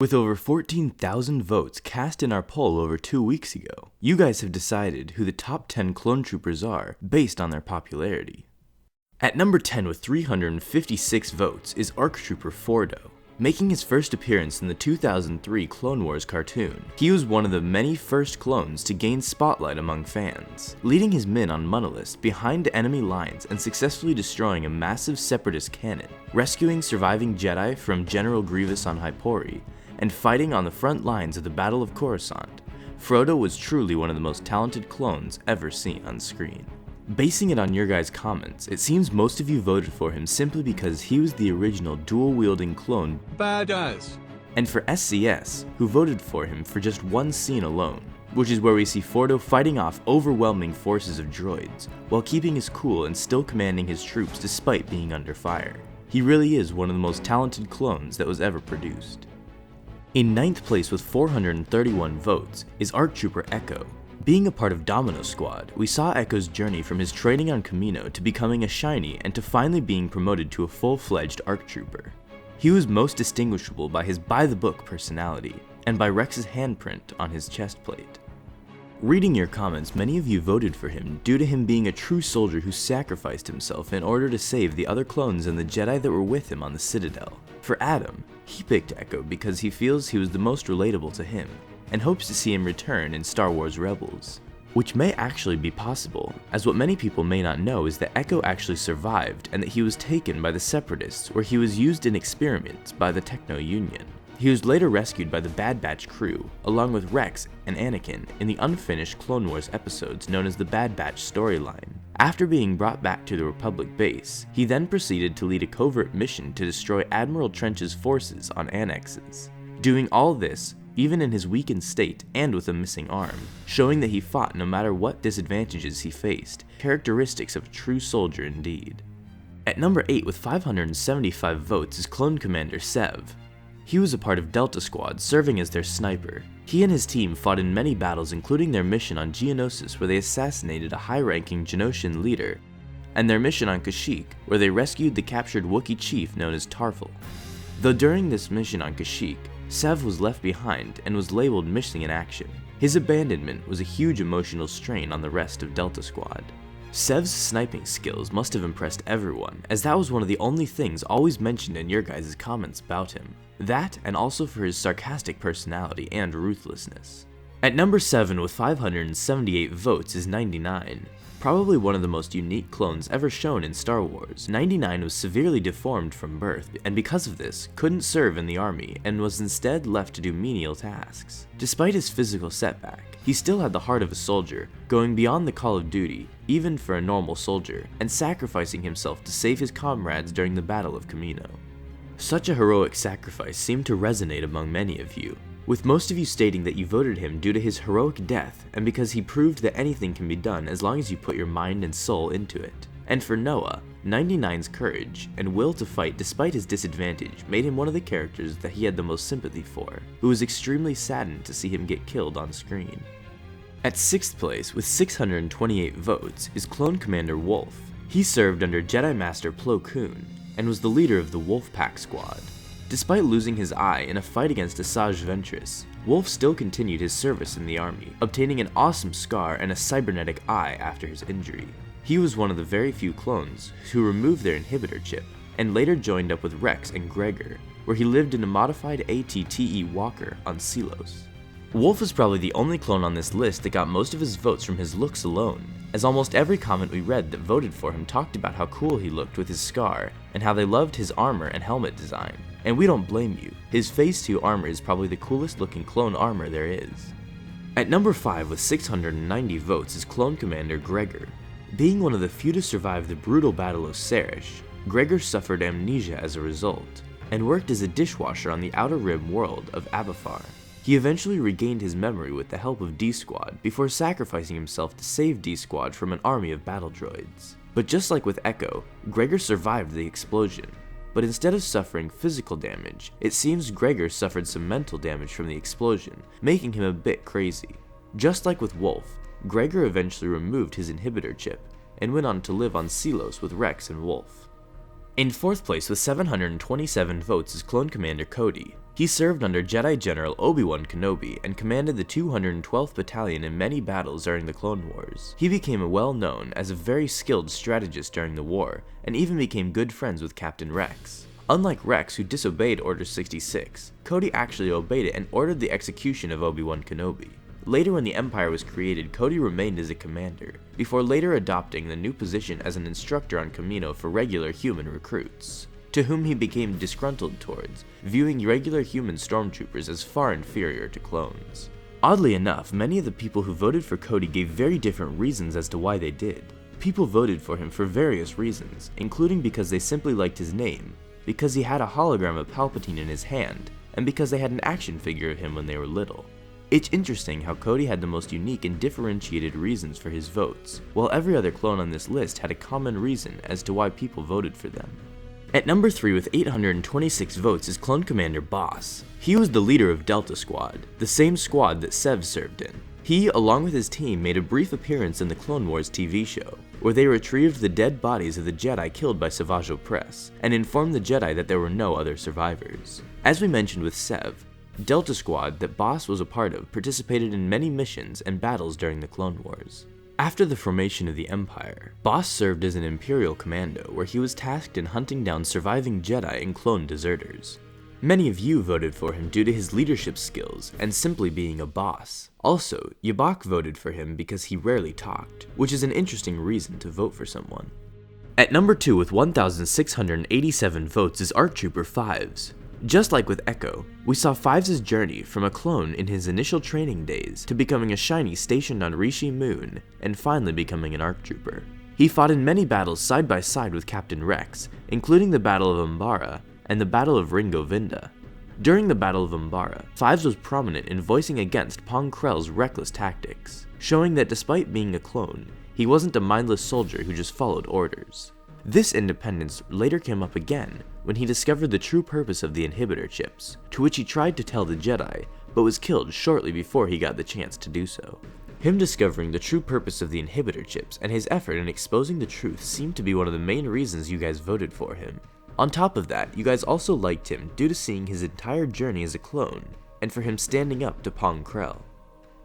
With over 14,000 votes cast in our poll over 2 weeks ago, you guys have decided who the top 10 clone troopers are based on their popularity. At number 10 with 356 votes is ARC Trooper Fordo. Making his first appearance in the 2003 Clone Wars cartoon, he was one of the many first clones to gain spotlight among fans, leading his men on Monolith behind enemy lines and successfully destroying a massive separatist cannon, rescuing surviving Jedi from General Grievous on Hypori, and fighting on the front lines of the Battle of Coruscant. Frodo was truly one of the most talented clones ever seen on screen. Basing it on your guys' comments, it seems most of you voted for him simply because he was the original dual-wielding clone badass. And for SCS, who voted for him for just one scene alone, which is where we see Fordo fighting off overwhelming forces of droids, while keeping his cool and still commanding his troops despite being under fire. He really is one of the most talented clones that was ever produced. In 9th place with 431 votes is ARC Trooper Echo. Being a part of Domino Squad, we saw Echo's journey from his training on Commando to becoming a shiny and to finally being promoted to a full-fledged ARC Trooper. He was most distinguishable by his by-the-book personality, and by Rex's handprint on his chest plate. Reading your comments, many of you voted for him due to him being a true soldier who sacrificed himself in order to save the other clones and the Jedi that were with him on the Citadel. For Adam, he picked Echo because he feels he was the most relatable to him, and hopes to see him return in Star Wars Rebels. Which may actually be possible, as what many people may not know is that Echo actually survived and that he was taken by the Separatists where he was used in experiments by the Techno Union. He was later rescued by the Bad Batch crew, along with Rex and Anakin in the unfinished Clone Wars episodes known as the Bad Batch storyline. After being brought back to the Republic base, he then proceeded to lead a covert mission to destroy Admiral Trench's forces on Annexes. Doing all this, even in his weakened state and with a missing arm, showing that he fought no matter what disadvantages he faced, characteristics of a true soldier indeed. At number 8 with 575 votes is Clone Commander Sev. He was a part of Delta Squad, serving as their sniper. He and his team fought in many battles, including their mission on Geonosis where they assassinated a high-ranking Geonosian leader, and their mission on Kashyyyk where they rescued the captured Wookiee chief known as Tarful. Though during this mission on Kashyyyk, Sev was left behind and was labeled missing in action. His abandonment was a huge emotional strain on the rest of Delta Squad. Sev's sniping skills must have impressed everyone, as that was one of the only things always mentioned in your guys' comments about him. That, and also for his sarcastic personality and ruthlessness. At number 7 with 578 votes is 99. Probably one of the most unique clones ever shown in Star Wars, 99 was severely deformed from birth, and because of this, couldn't serve in the army and was instead left to do menial tasks. Despite his physical setback, he still had the heart of a soldier, going beyond the call of duty, even for a normal soldier, and sacrificing himself to save his comrades during the Battle of Commando. Such a heroic sacrifice seemed to resonate among many of you, with most of you stating that you voted him due to his heroic death and because he proved that anything can be done as long as you put your mind and soul into it. And for Noah, 99's courage and will to fight despite his disadvantage made him one of the characters that he had the most sympathy for, who was extremely saddened to see him get killed on screen. At 6th place with 628 votes is Clone Commander Wolffe. He served under Jedi Master Plo Koon and was the leader of the Wolffe Pack Squad. Despite losing his eye in a fight against Asajj Ventress, Wolffe still continued his service in the army, obtaining an awesome scar and a cybernetic eye after his injury. He was one of the very few clones who removed their inhibitor chip, and later joined up with Rex and Gregor, where he lived in a modified AT-TE Walker on Selos. Wolffe was probably the only clone on this list that got most of his votes from his looks alone, as almost every comment we read that voted for him talked about how cool he looked with his scar, and how they loved his armor and helmet design. And we don't blame you, his Phase 2 armor is probably the coolest looking clone armor there is. At number 5 with 690 votes is Clone Commander Gregor. Being one of the few to survive the brutal Battle of Sarish, Gregor suffered amnesia as a result, and worked as a dishwasher on the Outer Rim world of Abafar. He eventually regained his memory with the help of D-Squad before sacrificing himself to save D-Squad from an army of battle droids. But just like with Echo, Gregor survived the explosion. But instead of suffering physical damage, it seems Gregor suffered some mental damage from the explosion, making him a bit crazy. Just like with Wolffe, Gregor eventually removed his inhibitor chip, and went on to live on Selos with Rex and Wolffe. In 4th place with 727 votes is Clone Commander Cody. He served under Jedi General Obi-Wan Kenobi and commanded the 212th Battalion in many battles during the Clone Wars. He became well known as a very skilled strategist during the war, and even became good friends with Captain Rex. Unlike Rex, who disobeyed Order 66, Cody actually obeyed it and ordered the execution of Obi-Wan Kenobi. Later, when the Empire was created, Cody remained as a commander, before later adopting the new position as an instructor on Commando for regular human recruits, to whom he became disgruntled towards, viewing regular human stormtroopers as far inferior to clones. Oddly enough, many of the people who voted for Cody gave very different reasons as to why they did. People voted for him for various reasons, including because they simply liked his name, because he had a hologram of Palpatine in his hand, and because they had an action figure of him when they were little. It's interesting how Cody had the most unique and differentiated reasons for his votes, while every other clone on this list had a common reason as to why people voted for them. At number 3 with 826 votes is Clone Commander Boss. He was the leader of Delta Squad, the same squad that Sev served in. He, along with his team, made a brief appearance in the Clone Wars TV show, where they retrieved the dead bodies of the Jedi killed by Savage Opress, and informed the Jedi that there were no other survivors. As we mentioned with Sev, Delta Squad that Boss was a part of participated in many missions and battles during the Clone Wars. After the formation of the Empire, Boss served as an Imperial Commando where he was tasked in hunting down surviving Jedi and clone deserters. Many of you voted for him due to his leadership skills and simply being a boss. Also, Yabak voted for him because he rarely talked, which is an interesting reason to vote for someone. At number 2 with 1,687 votes is ARC Trooper Fives. Just like with Echo, we saw Fives' journey from a clone in his initial training days to becoming a shiny stationed on Rishi Moon and finally becoming an ARC Trooper. He fought in many battles side by side with Captain Rex, including the Battle of Umbara and the Battle of Ringo Vinda. During the Battle of Umbara, Fives was prominent in voicing against Pong Krell's reckless tactics, showing that despite being a clone, he wasn't a mindless soldier who just followed orders. This independence later came up again when he discovered the true purpose of the inhibitor chips, to which he tried to tell the Jedi, but was killed shortly before he got the chance to do so. Him discovering the true purpose of the inhibitor chips and his effort in exposing the truth seemed to be one of the main reasons you guys voted for him. On top of that, you guys also liked him due to seeing his entire journey as a clone, and for him standing up to Pong Krell.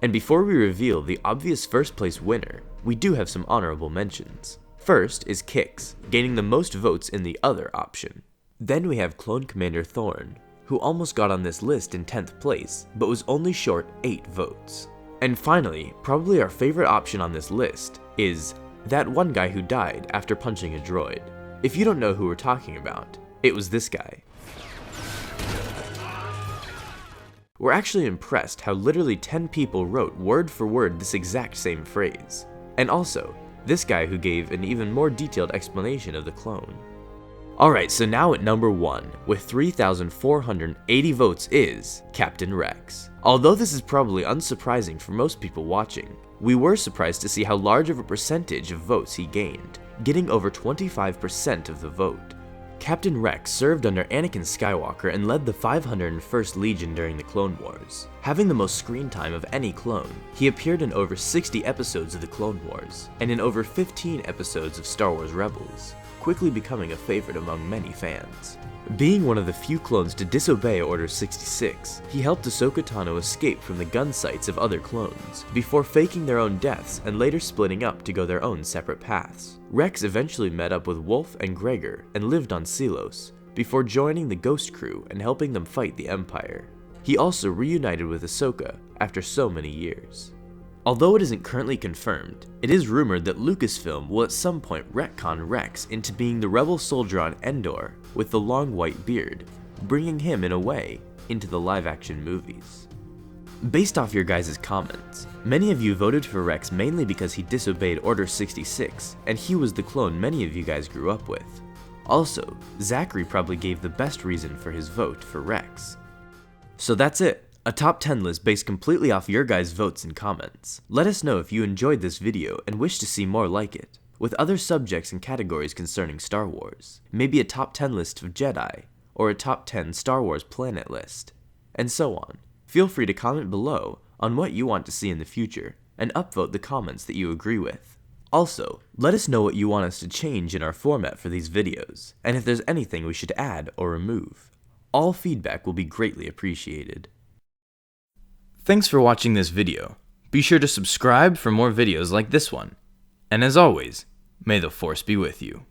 And before we reveal the obvious first place winner, we do have some honorable mentions. First is Kix, gaining the most votes in the other option. Then we have Clone Commander Thorn, who almost got on this list in 10th place, but was only short 8 votes. And finally, probably our favorite option on this list is that one guy who died after punching a droid. If you don't know who we're talking about, it was this guy. We're actually impressed how literally 10 people wrote word for word this exact same phrase. And also, this guy who gave an even more detailed explanation of the clone. Alright, so now at number 1, with 3,480 votes is Captain Rex. Although this is probably unsurprising for most people watching, we were surprised to see how large of a percentage of votes he gained, getting over 25% of the vote. Captain Rex served under Anakin Skywalker and led the 501st Legion during the Clone Wars. Having the most screen time of any clone, he appeared in over 60 episodes of the Clone Wars, and in over 15 episodes of Star Wars Rebels, quickly becoming a favorite among many fans. Being one of the few clones to disobey Order 66, he helped Ahsoka Tano escape from the gun sights of other clones, before faking their own deaths and later splitting up to go their own separate paths. Rex eventually met up with Wolffe and Gregor and lived on Selos, before joining the Ghost Crew and helping them fight the Empire. He also reunited with Ahsoka after so many years. Although it isn't currently confirmed, it is rumored that Lucasfilm will at some point retcon Rex into being the rebel soldier on Endor with the long white beard, bringing him in a way into the live-action movies. Based off your guys' comments, many of you voted for Rex mainly because he disobeyed Order 66, and he was the clone many of you guys grew up with. Also, Zachary probably gave the best reason for his vote for Rex. So that's it. A top 10 list based completely off your guys' votes and comments. Let us know if you enjoyed this video and wish to see more like it, with other subjects and categories concerning Star Wars, maybe a top 10 list of Jedi, or a top 10 Star Wars planet list, and so on. Feel free to comment below on what you want to see in the future, and upvote the comments that you agree with. Also, let us know what you want us to change in our format for these videos, and if there's anything we should add or remove. All feedback will be greatly appreciated. Thanks for watching this video. Be sure to subscribe for more videos like this one. And as always, may the Force be with you.